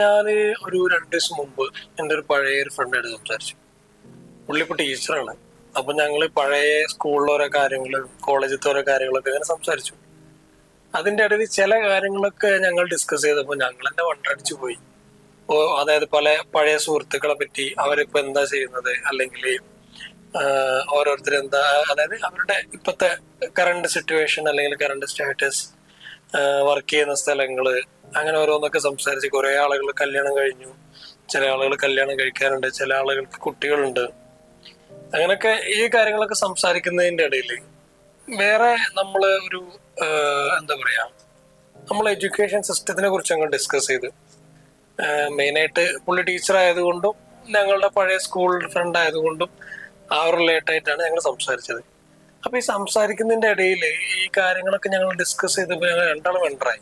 ഞാന് ഒരു 2 ദിവസം മുമ്പ് എൻ്റെ ഒരു പഴയ ഒരു ഫ്രണ്ടായിട്ട് സംസാരിച്ചു. പുള്ളി ഇപ്പൊ ടീച്ചറാണ്. അപ്പൊ ഞങ്ങള് പഴയ സ്കൂളിലെ ഓരോ കാര്യങ്ങള്, കോളേജിലത്തെ ഓരോ കാര്യങ്ങളൊക്കെ ഇങ്ങനെ സംസാരിച്ചു. അതിന്റെ ഇടയിൽ ചില കാര്യങ്ങളൊക്കെ ഞങ്ങൾ ഡിസ്കസ് ചെയ്തപ്പോൾ ഞങ്ങൾ തന്നെ വണ്ടടിച്ചു പോയി. അതായത് പല പഴയ സുഹൃത്തുക്കളെ പറ്റി, അവരിപ്പോ എന്താ ചെയ്യുന്നത്, അല്ലെങ്കിൽ ഓരോരുത്തർ എന്താ, അതായത് അവരുടെ ഇപ്പോഴത്തെ കറണ്ട് സിറ്റുവേഷൻ അല്ലെങ്കിൽ കറണ്ട് സ്റ്റാറ്റസ്, വർക്ക് ചെയ്യുന്ന സ്ഥലങ്ങള്, അങ്ങനെ ഓരോന്നൊക്കെ സംസാരിച്ച് കുറെ ആളുകൾ കല്യാണം കഴിഞ്ഞു, ചില ആളുകൾ കല്യാണം കഴിക്കാറുണ്ട്, ചില ആളുകൾക്ക് കുട്ടികളുണ്ട്. അങ്ങനെയൊക്കെ ഈ കാര്യങ്ങളൊക്കെ സംസാരിക്കുന്നതിന്റെ ഇടയിൽ വേറെ നമ്മള് ഒരു എന്താ പറയാ, നമ്മൾ എഡ്യൂക്കേഷൻ സിസ്റ്റത്തിനെ കുറിച്ച് അങ്ങ് ഡിസ്കസ് ചെയ്ത്. മെയിനായിട്ട് പുള്ളി ടീച്ചർ ആയതുകൊണ്ടും ഞങ്ങളുടെ പഴയ സ്കൂൾ ഫ്രണ്ട് ആയതുകൊണ്ടും ആ ഒരു റിലേറ്റ് ആയിട്ടാണ് ഞങ്ങൾ സംസാരിച്ചത്. അപ്പൊ ഈ സംസാരിക്കുന്നതിന്റെ ഇടയിൽ ഈ കാര്യങ്ങളൊക്കെ ഞങ്ങൾ ഡിസ്കസ് ചെയ്തപ്പോൾ ഞങ്ങൾ രണ്ടാളും വെണ്ടറായി.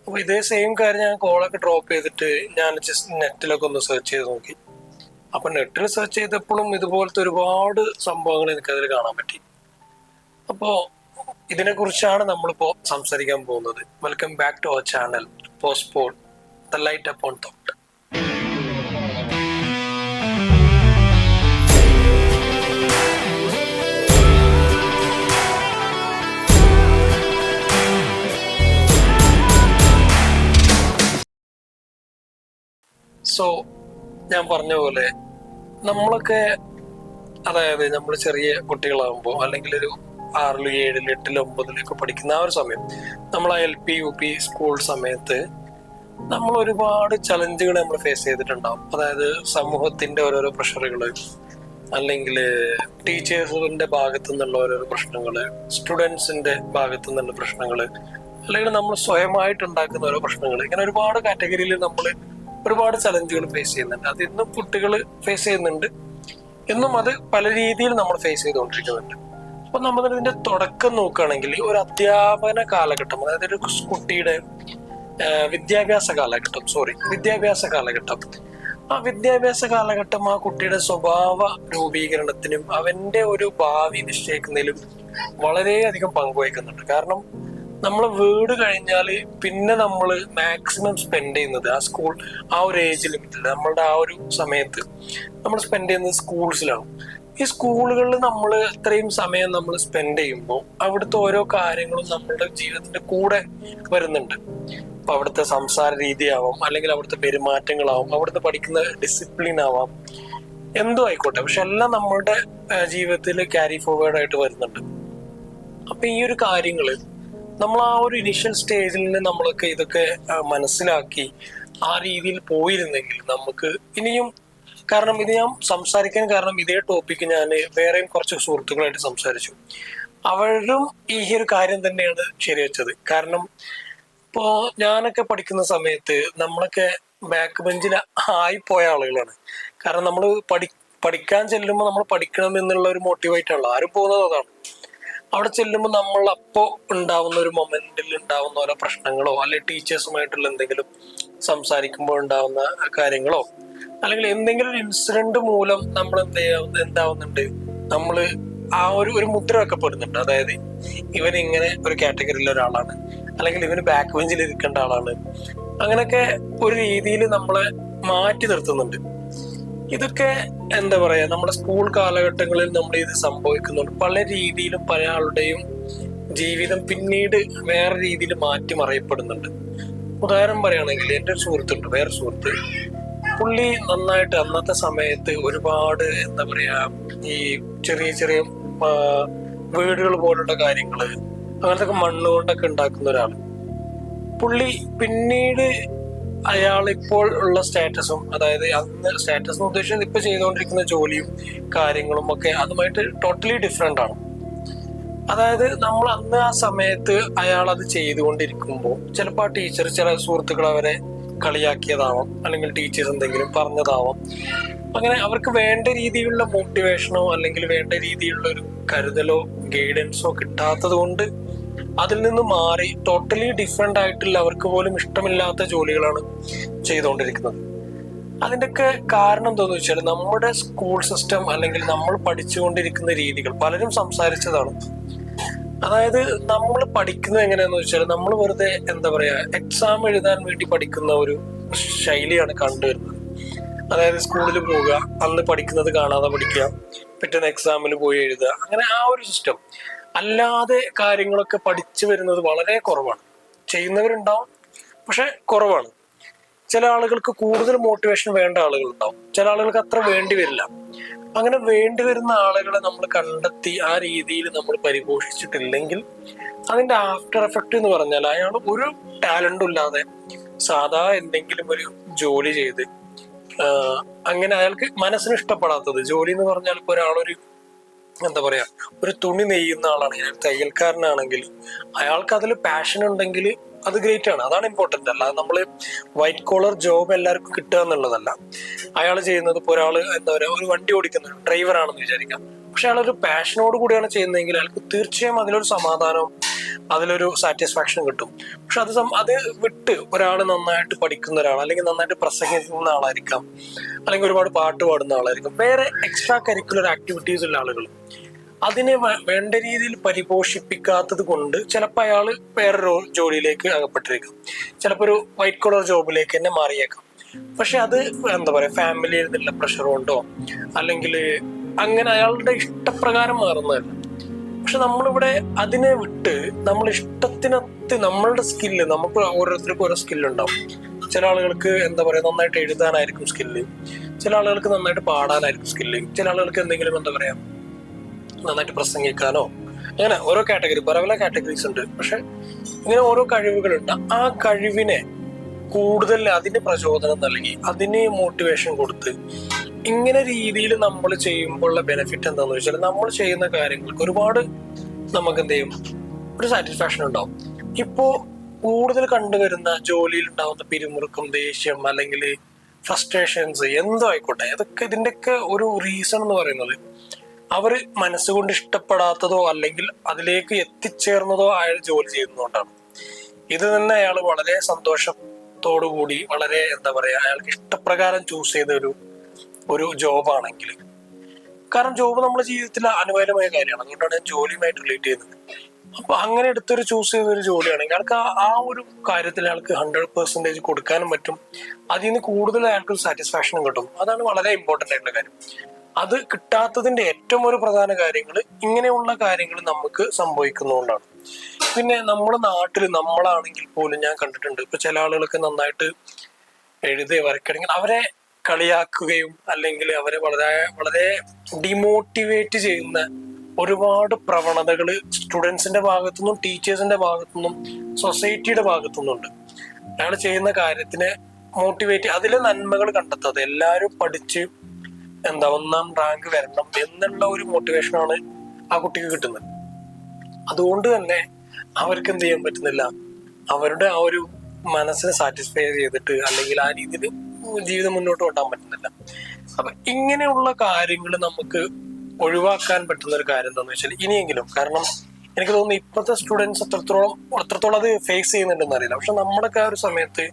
അപ്പൊ ഇതേ സെയിം കാര്യം ഞാൻ കോളൊക്കെ ഡ്രോപ്പ് ചെയ്തിട്ട് ഞാൻ ജസ്റ്റ് നെറ്റിലൊക്കെ ഒന്ന് സെർച്ച് ചെയ്ത് നോക്കി. അപ്പൊ നെറ്റിൽ സെർച്ച് ചെയ്തപ്പോഴും ഇതുപോലത്തെ ഒരുപാട് സംഭവങ്ങൾ എനിക്കതിൽ കാണാൻ പറ്റി. അപ്പോ ഇതിനെ കുറിച്ചാണ് നമ്മളിപ്പോ സംസാരിക്കാൻ പോകുന്നത്. Welcome back to our channel postpod the light upon thought. So ഞാൻ പറഞ്ഞ പോലെ നമ്മളൊക്കെ, അതായത് നമ്മൾ ചെറിയ കുട്ടികളാകുമ്പോൾ അല്ലെങ്കിൽ ഒരു 6, 7, 8, 9 പഠിക്കുന്ന ആ ഒരു സമയം, നമ്മൾ ആ LP UP സ്കൂൾ സമയത്ത് നമ്മൾ ഒരുപാട് ചലഞ്ചുകൾ നമ്മൾ ഫേസ് ചെയ്തിട്ടുണ്ടാവും. അതായത് സമൂഹത്തിന്റെ ഓരോരോ പ്രഷറുകള്, അല്ലെങ്കിൽ ടീച്ചേഴ്സിന്റെ ഭാഗത്തു നിന്നുള്ള ഓരോരോ പ്രശ്നങ്ങള്, സ്റ്റുഡൻസിന്റെ ഭാഗത്തു നിന്നുള്ള പ്രശ്നങ്ങള്, അല്ലെങ്കിൽ നമ്മൾ സ്വയമായിട്ട് ഉണ്ടാക്കുന്ന ഓരോ പ്രശ്നങ്ങൾ, ഇങ്ങനെ ഒരുപാട് കാറ്റഗറിയിൽ നമ്മൾ ഒരുപാട് ചലഞ്ചുകൾ ഫേസ് ചെയ്യുന്നുണ്ട്. അത് ഇന്നും കുട്ടികൾ ഫേസ് ചെയ്യുന്നുണ്ട്, എന്നും അത് പല രീതിയിൽ നമ്മൾ ഫേസ് ചെയ്തുകൊണ്ടിരിക്കുന്നുണ്ട്. അപ്പൊ നമ്മൾ ഇതിന്റെ തുടക്കം നോക്കുകയാണെങ്കിൽ ഒരു അധ്യാപന കാലഘട്ടം, അതായത് ഒരു കുട്ടിയുടെ വിദ്യാഭ്യാസ കാലഘട്ടം, ആ വിദ്യാഭ്യാസ കാലഘട്ടം ആ കുട്ടിയുടെ സ്വഭാവ രൂപീകരണത്തിനും അവന്റെ ഒരു ഭാവി നിശ്ചയിക്കുന്നതിലും വളരെയധികം പങ്കുവഹിക്കുന്നുണ്ട്. കാരണം നമ്മൾ വീട് കഴിഞ്ഞാൽ പിന്നെ നമ്മൾ മാക്സിമം സ്പെൻഡ് ചെയ്യുന്നത് ആ സ്കൂൾ, ആ ഒരു ഏജ് ലിമിറ്റിൽ, നമ്മളുടെ ആ ഒരു സമയത്ത് നമ്മൾ സ്പെൻഡ് ചെയ്യുന്നത് സ്കൂൾസിലാണ്. ഈ സ്കൂളുകളിൽ നമ്മൾ അത്രയും സമയം നമ്മൾ സ്പെൻഡ് ചെയ്യുമ്പോൾ അവിടുത്തെ ഓരോ കാര്യങ്ങളും നമ്മളുടെ ജീവിതത്തിന്റെ കൂടെ വരുന്നുണ്ട്. അപ്പൊ അവിടുത്തെ സംസാര രീതിയാവാം, അല്ലെങ്കിൽ അവിടുത്തെ പെരുമാറ്റങ്ങളാവും, അവിടുത്തെ പഠിക്കുന്ന ഡിസിപ്ലിൻ ആവാം, എന്തോ ആയിക്കോട്ടെ, പക്ഷെ എല്ലാം നമ്മളുടെ ജീവിതത്തിൽ ക്യാരി ഫോർവേഡ് ആയിട്ട് വരുന്നുണ്ട്. അപ്പൊ ഈ ഒരു കാര്യങ്ങള് നമ്മൾ ആ ഒരു ഇനിഷ്യൽ സ്റ്റേജിൽ നിന്ന് നമ്മളൊക്കെ ഇതൊക്കെ മനസ്സിലാക്കി ആ രീതിയിൽ പോയിരുന്നെങ്കിൽ നമുക്ക് ഇനിയും, കാരണം ഇത് ഞാൻ സംസാരിക്കാൻ കാരണം ഇതേ ടോപ്പിക്ക് ഞാൻ വേറെയും കുറച്ച് സുഹൃത്തുക്കളായിട്ട് സംസാരിച്ചു. അവരും ഈ ഒരു കാര്യം തന്നെയാണ് ശരിവെച്ചത്. കാരണം ഇപ്പോ ഞാനൊക്കെ പഠിക്കുന്ന സമയത്ത് നമ്മളൊക്കെ ബാക്ക് ബെഞ്ചിൽ ആയിപ്പോയ ആളുകളാണ്. കാരണം നമ്മൾ പഠിക്കാൻ ചെല്ലുമ്പോൾ നമ്മൾ പഠിക്കണം എന്നുള്ള ഒരു മോട്ടീവായിട്ടാണല്ലോ ആരും പോകുന്നത്. അതാണ് അവിടെ ചെല്ലുമ്പോൾ നമ്മൾ അപ്പോ ഉണ്ടാവുന്ന ഒരു മൊമെന്റിൽ ഉണ്ടാവുന്ന ഓരോ പ്രശ്നങ്ങളോ, അല്ലെങ്കിൽ ടീച്ചേഴ്സുമായിട്ടുള്ള എന്തെങ്കിലും സംസാരിക്കുമ്പോൾ ഉണ്ടാവുന്ന കാര്യങ്ങളോ, അല്ലെങ്കിൽ എന്തെങ്കിലും ഒരു ഇൻസിഡന്റ് മൂലം നമ്മൾ എന്താവുന്നുണ്ട്, നമ്മള് ആ ഒരു മുദ്ര വെക്കപ്പെടുന്നുണ്ട്. അതായത് ഇവൻ ഇങ്ങനെ ഒരു കാറ്റഗറിയിലെ ഒരാളാണ്, അല്ലെങ്കിൽ ഇവന് ബാക്ക് ബെഞ്ചിൽ ഇരിക്കേണ്ട ആളാണ്. അങ്ങനെയൊക്കെ ഒരു രീതിയിൽ നമ്മളെ മാറ്റി നിർത്തുന്നുണ്ട്. ഇതൊക്കെ എന്താ പറയാ, നമ്മുടെ സ്കൂൾ കാലഘട്ടങ്ങളിൽ നമ്മൾ ഇത് സംഭവിക്കുന്നുണ്ട്. പല രീതിയിലും പല ആളുടെയും ജീവിതം പിന്നീട് വേറെ രീതിയിൽ മാറ്റിമറിയപ്പെടുന്നുണ്ട്. ഉദാഹരണം പറയുകയാണെങ്കിൽ എൻ്റെ ഒരു സുഹൃത്തുണ്ട്, വേറെ സുഹൃത്ത്. പുള്ളി നന്നായിട്ട് അന്നത്തെ സമയത്ത് ഒരുപാട് എന്താ പറയാ, ഈ ചെറിയ ചെറിയ വീടുകൾ പോലുള്ള കാര്യങ്ങള്, അങ്ങനത്തെ മണ്ണ് കൊണ്ടൊക്കെ ഉണ്ടാക്കുന്ന ഒരാള്. പുള്ളി പിന്നീട് അയാൾ ഇപ്പോൾ ഉള്ള സ്റ്റാറ്റസും, അതായത് അന്ന് സ്റ്റാറ്റസ് എന്ന് ഉദ്ദേശിച്ചത് ഇപ്പൊ ചെയ്തുകൊണ്ടിരിക്കുന്ന ജോലിയും കാര്യങ്ങളും ഒക്കെ അതുമായിട്ട് ടോട്ടലി ഡിഫറെന്റ് ആണ്. അതായത് നമ്മൾ അന്ന് ആ സമയത്ത് അയാൾ അത് ചെയ്തുകൊണ്ടിരിക്കുമ്പോൾ ചിലപ്പോൾ ആ ടീച്ചർ, ചില സുഹൃത്തുക്കൾ അവരെ കളിയാക്കിയതാവാം, അല്ലെങ്കിൽ ടീച്ചേഴ്സ് എന്തെങ്കിലും പറഞ്ഞതാവാം. അങ്ങനെ അവർക്ക് വേണ്ട രീതിയിലുള്ള മോട്ടിവേഷനോ അല്ലെങ്കിൽ വേണ്ട രീതിയിലുള്ള ഒരു കരുതലോ ഗൈഡൻസോ കിട്ടാത്തത് കൊണ്ട് അതിൽ നിന്ന് മാറി ടോട്ടലി ഡിഫറെന്റ് ആയിട്ടുള്ള, അവർക്ക് പോലും ഇഷ്ടമില്ലാത്ത ജോലികളാണ് ചെയ്തുകൊണ്ടിരിക്കുന്നത്. അതിൻ്റെയൊക്കെ കാരണം എന്താണെന്ന് വെച്ചാൽ നമ്മുടെ സ്കൂൾ സിസ്റ്റം, അല്ലെങ്കിൽ നമ്മൾ പഠിച്ചുകൊണ്ടിരിക്കുന്ന രീതികൾ പലരും സംസാരിച്ചതാണ്. അതായത് നമ്മൾ പഠിക്കുന്നത് എങ്ങനെയാന്ന് വെച്ചാൽ നമ്മൾ വെറുതെ എന്താ പറയാ, എക്സാം എഴുതാൻ വേണ്ടി പഠിക്കുന്ന ഒരു ശൈലിയാണ് കണ്ടുവരുന്നത്. അതായത് സ്കൂളിൽ പോവുക, അന്ന് പഠിക്കുന്നത് കാണാതെ പഠിക്കുക, പിറ്റേന്ന് എക്സാമിൽ പോയി എഴുതുക, അങ്ങനെ ആ ഒരു സിസ്റ്റം. അല്ലാതെ കാര്യങ്ങളൊക്കെ പഠിച്ചു വരുന്നത് വളരെ കുറവാണ്. ചെയ്യുന്നവരുണ്ടാവും, പക്ഷെ കുറവാണ്. ചില ആളുകൾക്ക് കൂടുതൽ മോട്ടിവേഷൻ വേണ്ട ആളുകളുണ്ടാവും, ചില ആളുകൾക്ക് അത്ര വേണ്ടി വരില്ല. അങ്ങനെ വേണ്ടി വരുന്ന ആളുകളെ നമ്മൾ കണ്ടെത്തി ആ രീതിയിൽ നമ്മൾ പരിപോഷിച്ചിട്ടില്ലെങ്കിൽ അതിന്റെ ആഫ്റ്റർ എഫക്റ്റ് എന്ന് പറഞ്ഞാൽ അയാൾ ഒരു ടാലന്റും ഇല്ലാതെ സാധാ എന്തെങ്കിലും ഒരു ജോലി ചെയ്ത് അങ്ങനെ അയാൾക്ക് മനസ്സിന് ഇഷ്ടപ്പെടാത്തത് ജോലി എന്ന് പറഞ്ഞാൽ ഇപ്പൊ ഒരാളൊരു എന്താ പറയാ ഒരു തുണി നെയ്യുന്ന ആളാണെങ്കിൽ, തയ്യൽക്കാരനാണെങ്കിൽ അയാൾക്ക് അതിൽ പാഷൻ ഉണ്ടെങ്കിൽ അത് ഗ്രേറ്റ് ആണ്, അതാണ് ഇമ്പോർട്ടന്റ്. അല്ലാതെ നമ്മള് വൈറ്റ് കോളർ ജോബ് എല്ലാവർക്കും കിട്ടുക എന്നുള്ളതല്ല. അയാൾ ചെയ്യുന്നത് ഇപ്പോൾ ഒരാൾ എന്താ പറയുക ഒരു വണ്ടി ഓടിക്കുന്ന ഡ്രൈവർ ആണെന്ന് വിചാരിക്കാം, പക്ഷെ അയാളൊരു പാഷനോട് കൂടിയാണ് ചെയ്യുന്നതെങ്കിൽ അയാൾക്ക് തീർച്ചയായും അതിലൊരു സമാധാനവും അതിലൊരു സാറ്റിസ്ഫാക്ഷൻ കിട്ടും. പക്ഷെ അത് വിട്ട് ഒരാൾ നന്നായിട്ട് പഠിക്കുന്ന ഒരാൾ, അല്ലെങ്കിൽ നന്നായിട്ട് പ്രസംഗിക്കുന്ന ആളായിരിക്കാം, അല്ലെങ്കിൽ ഒരുപാട് പാട്ട് പാടുന്ന ആളായിരിക്കും, വേറെ എക്സ്ട്രാ കരിക്കുലർ ആക്ടിവിറ്റീസ് ഉള്ള ആളുകൾ അതിനെ വേണ്ട രീതിയിൽ പരിപോഷിപ്പിക്കാത്തത് കൊണ്ട് ചിലപ്പോൾ അയാൾ വേറൊരു ജോലിയിലേക്ക് അകപ്പെട്ടിരിക്കും, ചിലപ്പോൾ ഒരു വൈറ്റ് കോളർ ജോബിലേക്ക് തന്നെ മാറിയേക്കാം. പക്ഷെ അത് എന്താ പറയാ ഫാമിലിയിൽ നിന്നുള്ള പ്രഷർ കൊണ്ടോ അല്ലെങ്കിൽ അങ്ങനെ അയാളുടെ ഇഷ്ടപ്രകാരം മാറുന്നതല്ല. പക്ഷെ നമ്മളിവിടെ അതിനെ വിട്ട് നമ്മൾ ഇഷ്ടത്തിനൊത്ത് നമ്മളുടെ സ്കില്ല്, നമുക്ക് ഓരോരുത്തർക്കും ഓരോ സ്കില്ലുണ്ടാവും. ചില ആളുകൾക്ക് എന്താ പറയാ നന്നായിട്ട് എഴുതാനായിരിക്കും സ്കില്ല്, ചില ആളുകൾക്ക് നന്നായിട്ട് പാടാനായിരിക്കും സ്കില്ല്, ചില ആളുകൾക്ക് എന്തെങ്കിലും എന്താ പറയാ നന്നായിട്ട് പ്രസംഗിക്കാനോ, അങ്ങനെ ഓരോ കാറ്റഗറി പല പല കാറ്റഗറീസ് ഉണ്ട്. പക്ഷെ ഇങ്ങനെ ഓരോ കഴിവുകളുണ്ട്. ആ കഴിവിനെ കൂടുതൽ അതിന് പ്രചോദനം നൽകി അതിന് മോട്ടിവേഷൻ കൊടുത്ത് ഇങ്ങനെ രീതിയിൽ നമ്മൾ ചെയ്യുമ്പോഴുള്ള ബെനിഫിറ്റ് എന്താന്ന് വെച്ചാൽ നമ്മൾ ചെയ്യുന്ന കാര്യങ്ങൾക്ക് ഒരുപാട് നമുക്ക് എന്ത് ചെയ്യും ഒരു സാറ്റിസ്ഫാക്ഷൻ ഉണ്ടാവും. ഇപ്പോ കൂടുതൽ കണ്ടുവരുന്ന ജോലിയിൽ ഉണ്ടാവുന്ന പിരിമുറുക്കം, ദേഷ്യം അല്ലെങ്കിൽ ഫ്രസ്ട്രേഷൻസ് എന്തോ ആയിക്കോട്ടെ, അതൊക്കെ ഇതിന്റെയൊക്കെ ഒരു റീസൺ എന്ന് പറയുന്നത് അവര് മനസ്സുകൊണ്ട് ഇഷ്ടപ്പെടാത്തതോ അല്ലെങ്കിൽ അതിലേക്ക് എത്തിച്ചേർന്നതോ അയാൾ ജോലി ചെയ്യുന്നതുകൊണ്ടാണ്. ഇത് തന്നെ അയാൾ വളരെ സന്തോഷത്തോടു കൂടി വളരെ എന്താ പറയാ അയാൾക്ക് ഇഷ്ടപ്രകാരം ചൂസ് ചെയ്ത ഒരു ജോബാണെങ്കിൽ, കാരണം ജോബ് നമ്മുടെ ജീവിതത്തിൽ അനിവാര്യമായ കാര്യമാണ്, അതുകൊണ്ടാണ് ഞാൻ ജോലിയുമായിട്ട് റിലേറ്റ് ചെയ്യുന്നത്. അപ്പൊ അങ്ങനെ എടുത്തൊരു ചൂസ് ചെയ്ത ഒരു ജോലിയാണെങ്കിൽ അയാൾക്ക് ആ ഒരു കാര്യത്തിൽ അയാൾക്ക് 100% കൊടുക്കാനും പറ്റും, അതിൽ നിന്ന് കൂടുതൽ അയാൾക്ക് സാറ്റിസ്ഫാക്ഷനും കിട്ടും. അതാണ് വളരെ ഇമ്പോർട്ടന്റ് ആയിട്ടുള്ള കാര്യം. അത് കിട്ടാത്തതിന്റെ ഏറ്റവും ഒരു പ്രധാന കാര്യങ്ങൾ ഇങ്ങനെയുള്ള കാര്യങ്ങൾ നമുക്ക് സംഭവിക്കുന്നതുകൊണ്ടാണ്. പിന്നെ നമ്മുടെ നാട്ടിൽ നമ്മളാണെങ്കിൽ പോലും ഞാൻ കണ്ടിട്ടുണ്ട്, ഇപ്പൊ ചില ആളുകളൊക്കെ നന്നായിട്ട് എഴുതി വരയ്ക്കണമെങ്കിൽ അവരെ കളിയാക്കുകയും അല്ലെങ്കിൽ അവരെ വളരെ വളരെ ഡിമോട്ടിവേറ്റ് ചെയ്യുന്ന ഒരുപാട് പ്രവണതകൾ സ്റ്റുഡൻസിന്റെ ഭാഗത്തുനിന്നും ടീച്ചേഴ്സിന്റെ ഭാഗത്തുനിന്നും സൊസൈറ്റിയുടെ ഭാഗത്തുനിന്നുണ്ട്. അയാൾ ചെയ്യുന്ന കാര്യത്തിനെ മോട്ടിവേറ്റ്, അതിലെ നന്മകൾ കണ്ടെത്താതെ എല്ലാവരും പഠിച്ച് എന്താ 1ാം റാങ്ക് വരണം എന്നുള്ള ഒരു മോട്ടിവേഷനാണ് ആ കുട്ടിക്ക് കിട്ടുന്നത്. അതുകൊണ്ട് തന്നെ അവർക്ക് എന്ത് ചെയ്യാൻ പറ്റുന്നില്ല, അവരുടെ ആ ഒരു മനസ്സിനെ സാറ്റിസ്ഫൈ ചെയ്തിട്ട് അല്ലെങ്കിൽ ആ രീതിയിൽ ജീവിതം മുന്നോട്ട് കൊണ്ടുപോകാൻ പറ്റുന്നില്ല. അപ്പൊ ഇങ്ങനെയുള്ള കാര്യങ്ങൾ നമുക്ക് ഒഴിവാക്കാൻ പറ്റുന്ന ഒരു കാര്യം എന്താണെന്ന് വെച്ചാൽ ഇനിയെങ്കിലും, കാരണം എനിക്ക് തോന്നുന്നു ഇപ്പോഴത്തെ സ്റ്റുഡൻസ് എത്രത്തോളം അത് ഫേസ് ചെയ്യുന്നുണ്ടെന്ന് അറിയില്ല, പക്ഷെ നമ്മുടെയൊക്കെ ആ ഒരു സമയത്ത്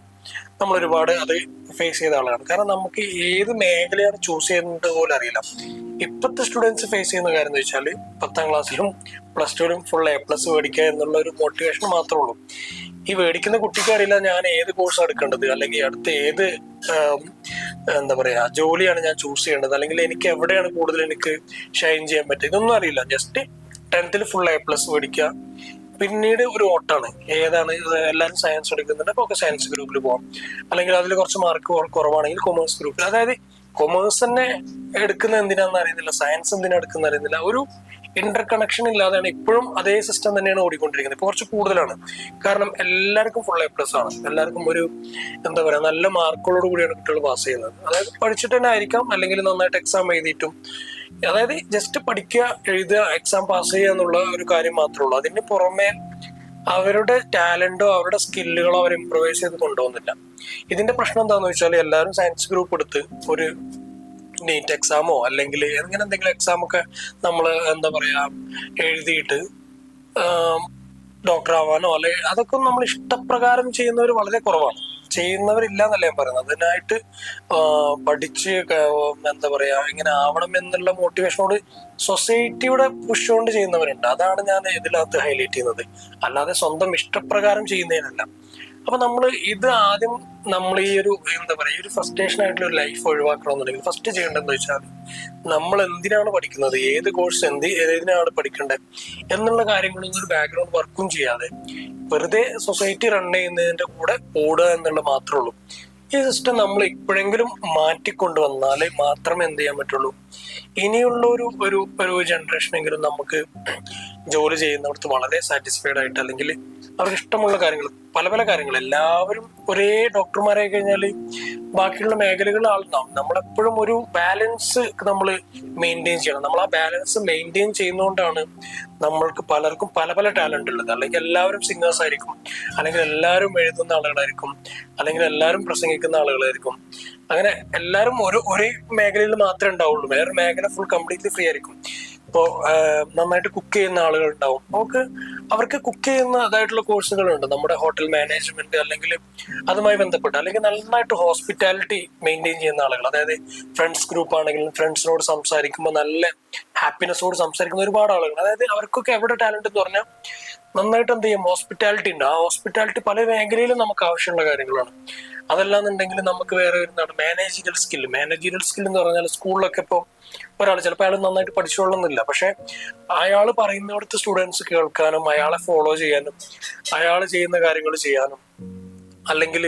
നമ്മൾ ഒരുപാട് അത് ഫേസ് ചെയ്ത ആളാണ്. കാരണം നമുക്ക് ഏത് മേഖലയാണ് ചൂസ് ചെയ്യുന്നത് പോലും അറിയില്ല. ഇപ്പോഴത്തെ സ്റ്റുഡൻസ് ഫേസ് ചെയ്യുന്ന കാര്യം എന്ന് വെച്ചാൽ 10ാം ക്ലാസ്സിലും +2ലും ഫുൾ A+ മേടിക്കുക എന്നുള്ള ഒരു മോട്ടിവേഷൻ മാത്രമേ ഉള്ളൂ. ഈ മേടിക്കുന്ന കുട്ടിക്ക് അറിയില്ല ഞാൻ ഏത് കോഴ്സ് എടുക്കേണ്ടത്, അല്ലെങ്കിൽ അടുത്ത ഏത് എന്താ പറയാ ജോലിയാണ് ഞാൻ ചൂസ് ചെയ്യേണ്ടത്, അല്ലെങ്കിൽ എനിക്ക് എവിടെയാണ് കൂടുതൽ എനിക്ക് ഷൈൻ ചെയ്യാൻ പറ്റുക, ഇതൊന്നും അറിയില്ല. ജസ്റ്റ് 10th ഫുൾ A+ മേടിക്കുക, പിന്നീട് ഒരു ഓട്ടാണ് ഏതാണ്. എല്ലാവരും സയൻസ് എടുക്കുന്നുണ്ട്, അപ്പൊ ഒക്കെ സയൻസ് ഗ്രൂപ്പിൽ പോകാം, അല്ലെങ്കിൽ അതിൽ കുറച്ച് മാർക്ക് കുറവാണെങ്കിൽ കൊമേഴ്സ് ഗ്രൂപ്പിൽ. അതായത് കൊമേഴ്സ് തന്നെ എടുക്കുന്ന എന്തിനാന്ന് അറിയുന്നില്ല, സയൻസ് എന്തിനാ എടുക്കുന്ന അറിയുന്നില്ല. ഒരു ഇന്റർ കണക്ഷൻ ഇല്ലാതെയാണ് ഇപ്പോഴും അതേ സിസ്റ്റം തന്നെയാണ് ഓടിക്കൊണ്ടിരിക്കുന്നത്. ഇപ്പൊ കുറച്ച് കൂടുതലാണ്, കാരണം എല്ലാവർക്കും ഫുൾ A+ ആണ്, എല്ലാവർക്കും ഒരു എന്താ പറയാ നല്ല മാർക്കുകളോട് കൂടിയാണ് കുട്ടികൾ പാസ് ചെയ്യുന്നത്. അതായത് പഠിച്ചിട്ട് തന്നെ ആയിരിക്കാം, അല്ലെങ്കിൽ നന്നായിട്ട് എക്സാം എഴുതിയിട്ടും, അതായത് ജസ്റ്റ് പഠിക്കുക, എഴുതുക, എക്സാം പാസ് ചെയ്യുക എന്നുള്ള ഒരു കാര്യം മാത്രമേ ഉള്ളൂ. അതിന് പുറമെ അവരുടെ ടാലന്റോ അവരുടെ സ്കില്ലുകളോ അവർ ഇംപ്രൂവൈസ് ചെയ്ത് കൊണ്ടുപോകുന്നില്ല. ഇതിന്റെ പ്രശ്നം എന്താണെന്ന് വെച്ചാൽ എല്ലാവരും സയൻസ് ഗ്രൂപ്പ് എടുത്ത് ഒരു നീറ്റ് എക്സാമോ അല്ലെങ്കിൽ അങ്ങനെ എന്തെങ്കിലും എക്സാം ഒക്കെ നമ്മൾ എന്താ പറയാ എഴുതിയിട്ട് ഡോക്ടർ ആവാനോ അല്ലെ അതൊക്കെ നമ്മൾ ഇഷ്ടപ്രകാരം ചെയ്യുന്നവർ വളരെ കുറവാണ്. ചെയ്യുന്നവരില്ല എന്നല്ല ഞാൻ പറയുന്നത്. അതിനായിട്ട് പഠിച്ച് എന്താ പറയാ ഇങ്ങനെ ആവണം എന്നുള്ള മോട്ടിവേഷനോട് സൊസൈറ്റിയുടെ പുഷ് കൊണ്ട് ചെയ്യുന്നവരുണ്ട്. അതാണ് ഞാൻ ഇതിനകത്ത് ഹൈലൈറ്റ് ചെയ്യുന്നത്, അല്ലാതെ സ്വന്തം ഇഷ്ടപ്രകാരം ചെയ്യുന്നതിനല്ല. അപ്പൊ ഇത് ആദ്യം നമ്മൾ ഈ ഒരു എന്താ പറയാ, ഈ ഒരു ഫ്രസ്ട്രേഷൻ ആയിട്ടുള്ള ഒരു ലൈഫ് ഒഴിവാക്കണമെന്നുണ്ടെങ്കിൽ ഫസ്റ്റ് ചെയ്യേണ്ടതെന്ന് വെച്ചാൽ നമ്മൾ എന്തിനാണ് പഠിക്കുന്നത്, ഏത് കോഴ്സ് ഏതിനാണ് പഠിക്കേണ്ടത് എന്നുള്ള കാര്യങ്ങളൊന്നും ഒരു ബാക്ക്ഗ്രൗണ്ട് വർക്കും ചെയ്യാതെ വെറുതെ സൊസൈറ്റി റൺ ചെയ്യുന്നതിന്റെ കൂടെ ഓടുക എന്നുള്ള മാത്രമേ ഉള്ളൂ. ഈ സിസ്റ്റം നമ്മൾ ഇപ്പോഴെങ്കിലും മാറ്റിക്കൊണ്ടുവന്നാലേ മാത്രമേ എന്ത് ചെയ്യാൻ പറ്റുള്ളൂ, ഇനിയുള്ള ഒരു ജനറേഷനെങ്കിലും നമുക്ക് ജോലി ചെയ്യുന്നിടത്ത് വളരെ സാറ്റിസ്ഫൈഡ് ആയിട്ട്, അല്ലെങ്കിൽ അവർക്ക് ഇഷ്ടമുള്ള കാര്യങ്ങൾ, പല പല കാര്യങ്ങൾ, എല്ലാവരും ഒരേ ഡോക്ടർമാരായി കഴിഞ്ഞാൽ ബാക്കിയുള്ള മേഖലകളിൽ ആളുണ്ടാവും. നമ്മളെപ്പോഴും ഒരു ബാലൻസ് നമ്മൾ മെയിൻറ്റെയിൻ ചെയ്യണം. നമ്മൾ ആ ബാലൻസ് മെയിൻറ്റെയിൻ ചെയ്യുന്നതുകൊണ്ടാണ് നമ്മൾക്ക് പലർക്കും പല പല ടാലന്റ് ഉള്ളത്. അല്ലെങ്കിൽ എല്ലാവരും സിംഗേഴ്സ് ആയിരിക്കും, അല്ലെങ്കിൽ എല്ലാവരും എഴുതുന്ന ആളുകളായിരിക്കും, അല്ലെങ്കിൽ എല്ലാവരും പ്രസംഗിക്കുന്ന ആളുകളായിരിക്കും. അങ്ങനെ എല്ലാവരും ഒരേ മേഖലയിൽ മാത്രമേ ഉണ്ടാവുള്ളൂ. വേറെ മേഖല ഫുൾ കംപ്ലീറ്റ്ലി ഫ്രീ ആയിരിക്കും. ഇപ്പോൾ നന്നായിട്ട് കുക്ക് ചെയ്യുന്ന ആളുകൾ ഉണ്ടാവും, അവർക്ക് കുക്ക് ചെയ്യുന്നതായിട്ടുള്ള കോഴ്സുകളുണ്ട്. നമ്മുടെ ഹോട്ടൽ മാനേജ്മെന്റ് അല്ലെങ്കിൽ അതുമായി ബന്ധപ്പെട്ട്, അല്ലെങ്കിൽ നന്നായിട്ട് ഹോസ്പിറ്റാലിറ്റി മെയിൻറ്റെയിൻ ചെയ്യുന്ന ആളുകൾ, അതായത് ഫ്രണ്ട്സ് ഗ്രൂപ്പ് ആണെങ്കിലും ഫ്രണ്ട്സിനോട് സംസാരിക്കുമ്പോൾ നല്ല ഹാപ്പിനെസ്സോട് സംസാരിക്കുന്ന ഒരുപാട് ആളുകൾ, അതായത് അവർക്കൊക്കെ എവിടെ ടാലന്റ് എന്ന് പറഞ്ഞാൽ നന്നായിട്ട് എന്ത് ചെയ്യും, ഹോസ്പിറ്റാലിറ്റി ഉണ്ട്. ആ ഹോസ്പിറ്റാലിറ്റി പല മേഖലയിലും നമുക്ക് ആവശ്യമുള്ള കാര്യങ്ങളാണ്. അതല്ലാന്നുണ്ടെങ്കിൽ നമുക്ക് വേറെ എന്താണ് മാനേജീരിയൽ സ്കിൽ എന്ന് പറഞ്ഞാൽ സ്കൂളിലൊക്കെ ഇപ്പോൾ ഒരാൾ ചിലപ്പോൾ അയാൾ നന്നായിട്ട് പഠിച്ചോളുന്നില്ല, പക്ഷെ അയാൾ പറയുന്നിടത്ത് സ്റ്റുഡൻസ് കേൾക്കാനും അയാളെ ഫോളോ ചെയ്യാനും അയാൾ ചെയ്യുന്ന കാര്യങ്ങൾ ചെയ്യാനും, അല്ലെങ്കിൽ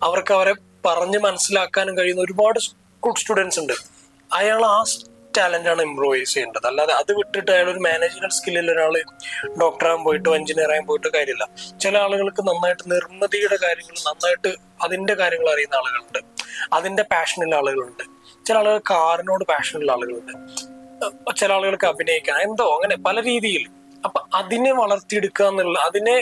അവരെ പറഞ്ഞ് മനസ്സിലാക്കാനും കഴിയുന്ന ഒരുപാട് സ്റ്റുഡൻസ് ഉണ്ട്. അയാൾ ആ ടാലന്റ് ആണ് ഇംപ്രൂവൈസ് ചെയ്യേണ്ടത്. അല്ലാതെ അത് വിട്ടിട്ട് അയാൾ ഒരു മാനേജറൽ സ്കില്ലിൽ ഒരാൾ ഡോക്ടറാകാൻ പോയിട്ടോ എഞ്ചിനീയർ ആകാൻ പോയിട്ടോ കാര്യമില്ല. ചില ആളുകൾക്ക് നന്നായിട്ട് നിർമ്മിതിയുടെ കാര്യങ്ങൾ, നന്നായിട്ട് അതിന്റെ കാര്യങ്ങൾ അറിയുന്ന ആളുകളുണ്ട്, അതിന്റെ പാഷനുള്ള ആളുകളുണ്ട്. ചില ആളുകൾ കാറിനോട് പാഷനുള്ള ആളുകളുണ്ട്, ചില ആളുകൾക്ക് അഭിനയിക്കാൻ അങ്ങനെ പല രീതിയിൽ. അപ്പൊ അതിനെ വളർത്തിയെടുക്കുക എന്നുള്ള, അതിനെ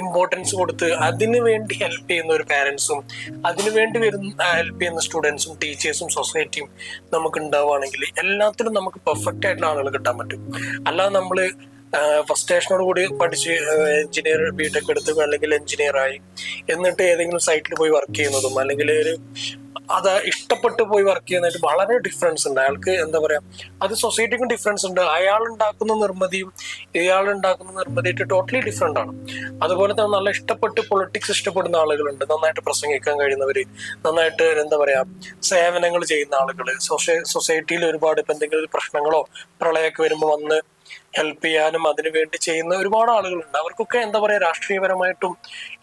ഇമ്പോർട്ടൻസ് കൊടുത്ത് അതിനു വേണ്ടി ഹെൽപ്പ് ചെയ്യുന്ന ഒരു പാരന്റ്സും അതിനു വേണ്ടി ഹെൽപ്പ് ചെയ്യുന്ന സ്റ്റുഡൻസും ടീച്ചേഴ്സും സൊസൈറ്റിയും നമുക്ക് ഉണ്ടാവുകയാണെങ്കിൽ എല്ലാത്തിലും നമുക്ക് പെർഫെക്റ്റ് ആയിട്ടുള്ള ആളുകൾ കിട്ടാൻ പറ്റും. അല്ലാതെ നമ്മള് ഫസ്റ്റേഷനോട് കൂടി പഠിച്ച് എഞ്ചിനീയർ ബിടെക് എടുത്ത് അല്ലെങ്കിൽ എഞ്ചിനീയർ ആയി എന്നിട്ട് ഏതെങ്കിലും സൈറ്റിൽ പോയി വർക്ക് ചെയ്യുന്നതും, അല്ലെങ്കിൽ അത് ഇഷ്ടപ്പെട്ട് പോയി വർക്ക് ചെയ്യുന്നതായിട്ട് വളരെ ഡിഫറൻസ് ഉണ്ട്. അയാൾക്ക് അത് സൊസൈറ്റിക്കും ഡിഫറൻസ് ഉണ്ട്. അയാൾ ഉണ്ടാക്കുന്ന നിർമ്മിതിയും ഇയാൾ ഉണ്ടാക്കുന്ന നിർമ്മിതിയായിട്ട് ടോട്ടലി ഡിഫറെന്റ് ആണ്. അതുപോലെ തന്നെ നല്ല ഇഷ്ടപ്പെട്ട് പൊളിറ്റിക്സ് ഇഷ്ടപ്പെടുന്ന ആളുകളുണ്ട്, നന്നായിട്ട് പ്രസംഗിക്കാൻ കഴിയുന്നവര്, നന്നായിട്ട് സേവനങ്ങൾ ചെയ്യുന്ന ആളുകൾ, സൊസൈറ്റിയിൽ ഒരുപാട് ഇപ്പൊ എന്തെങ്കിലും ഒരു പ്രശ്നങ്ങളോ പ്രളയമൊക്കെ വരുമ്പോൾ വന്ന് ഹെൽപ്പ് ചെയ്യാനും അതിനു വേണ്ടി ചെയ്യുന്ന ഒരുപാട് ആളുകളുണ്ട്. അവർക്കൊക്കെ രാഷ്ട്രീയപരമായിട്ടും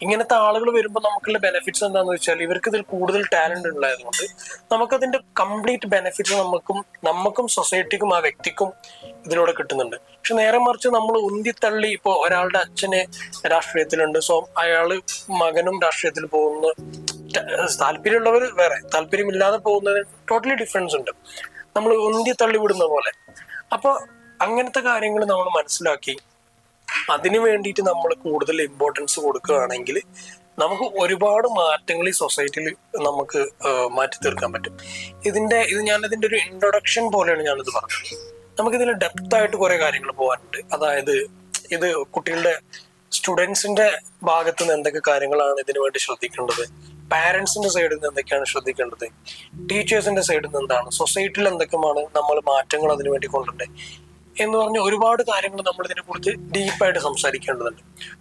ഇങ്ങനത്തെ ആളുകൾ വരുമ്പോൾ നമുക്കുള്ള ബെനിഫിറ്റ്സ് എന്താണെന്ന് വെച്ചാൽ ഇവർക്ക് ഇതിൽ കൂടുതൽ ടാലന്റ് ഉള്ളതുകൊണ്ട് നമുക്കതിന്റെ കംപ്ലീറ്റ് ബെനിഫിറ്റ്സ് നമുക്കും സൊസൈറ്റിക്കും ആ വ്യക്തിക്കും ഇതിലൂടെ കിട്ടുന്നുണ്ട്. പക്ഷെ നേരെ മറിച്ച് നമ്മൾ ഉന്തിത്തള്ളി, ഇപ്പോൾ ഒരാളുടെ അച്ഛന് രാഷ്ട്രീയത്തിലുണ്ട്, സോ മകനും രാഷ്ട്രീയത്തിൽ പോകുന്ന, താല്പര്യമുള്ളവർ വേറെ, താല്പര്യമില്ലാതെ പോകുന്നതിന് ടോട്ടലി ഡിഫറൻസ് ഉണ്ട്. നമ്മൾ ഉന്തിത്തള്ളി വിടുന്ന പോലെ. അപ്പൊ അങ്ങനത്തെ കാര്യങ്ങൾ നമ്മൾ മനസ്സിലാക്കി അതിനു വേണ്ടിയിട്ട് നമ്മൾ കൂടുതൽ ഇമ്പോർട്ടൻസ് കൊടുക്കുകയാണെങ്കിൽ നമുക്ക് ഒരുപാട് മാറ്റങ്ങൾ ഈ സൊസൈറ്റിയിൽ നമുക്ക് മാറ്റി തീർക്കാൻ പറ്റും. ഞാനതിന്റെ ഒരു ഇൻട്രൊഡക്ഷൻ പോലെയാണ് ഞാനിത് പറഞ്ഞത്. നമുക്കിതിൽ ഡെപ്ത് ആയിട്ട് കുറെ കാര്യങ്ങൾ പോകാനുണ്ട്. അതായത് ഇത് കുട്ടികളുടെ സ്റ്റുഡൻസിന്റെ ഭാഗത്ത് നിന്ന് എന്തൊക്കെ കാര്യങ്ങളാണ് ഇതിനു വേണ്ടി ശ്രദ്ധിക്കേണ്ടത്, പാരന്റ്സിന്റെ സൈഡിൽ നിന്ന് എന്തൊക്കെയാണ് ശ്രദ്ധിക്കേണ്ടത്, ടീച്ചേഴ്സിന്റെ സൈഡിൽ നിന്ന് എന്താണ്, സൊസൈറ്റിയിൽ എന്തൊക്കെയാണ് നമ്മൾ മാറ്റങ്ങൾ അതിനു വേണ്ടി കൊണ്ടുവരേണ്ടത് എന്ന് പറഞ്ഞ ഒരുപാട് കാര്യങ്ങൾ നമ്മൾ ഇതിനെ കുറിച്ച് ഡീപ്പായിട്ട് സംസാരിക്കേണ്ടതുണ്ട്.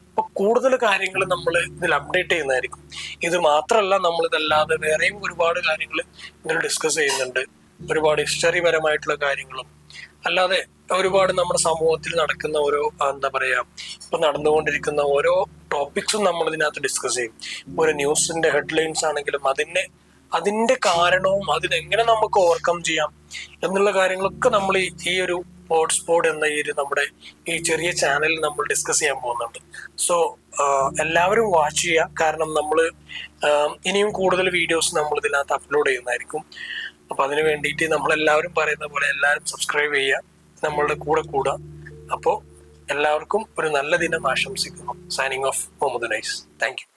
അപ്പൊ കൂടുതൽ കാര്യങ്ങൾ നമ്മൾ ഇതിൽ അപ്ഡേറ്റ് ചെയ്യുന്നതായിരിക്കും. ഇത് മാത്രമല്ല, നമ്മൾ ഇതല്ലാതെ വേറെയും ഒരുപാട് കാര്യങ്ങൾ ഇതിൽ ഡിസ്കസ് ചെയ്യുന്നുണ്ട്. ഒരുപാട് ഹിസ്റ്ററി പരമായിട്ടുള്ള കാര്യങ്ങളും അല്ലാതെ ഒരുപാട് നമ്മുടെ സമൂഹത്തിൽ നടക്കുന്ന ഓരോ ഇപ്പൊ നടന്നുകൊണ്ടിരിക്കുന്ന ഓരോ ടോപ്പിക്സും നമ്മൾ ഇതിനകത്ത് ഡിസ്കസ് ചെയ്യും. ഒരു ന്യൂസിന്റെ ഹെഡ്ലൈൻസ് ആണെങ്കിലും അതിന്റെ കാരണവും അതിനെങ്ങനെ നമുക്ക് ഓവർകം ചെയ്യാം എന്നുള്ള കാര്യങ്ങളൊക്കെ നമ്മൾ ഈ ഒരു ഹോട്ട്സ്പോട്ട് എന്ന നമ്മുടെ ഈ ചെറിയ ചാനലിൽ നമ്മൾ ഡിസ്കസ് ചെയ്യാൻ പോകുന്നുണ്ട്. സോ എല്ലാവരും വാച്ച് ചെയ്യുക. കാരണം നമ്മൾ ഇനിയും കൂടുതൽ വീഡിയോസ് നമ്മൾ ഇതിനകത്ത് അപ്ലോഡ് ചെയ്യുന്നതായിരിക്കും. അപ്പൊ അതിന് വേണ്ടിയിട്ട് നമ്മളെല്ലാവരും പറയുന്ന പോലെ എല്ലാവരും സബ്സ്ക്രൈബ് ചെയ്യുക, നമ്മളുടെ കൂടെ കൂടുക. അപ്പോൾ എല്ലാവർക്കും ഒരു നല്ല ദിനം ആശംസിക്കുന്നു. Signing off Muhammad Nais. Thank U.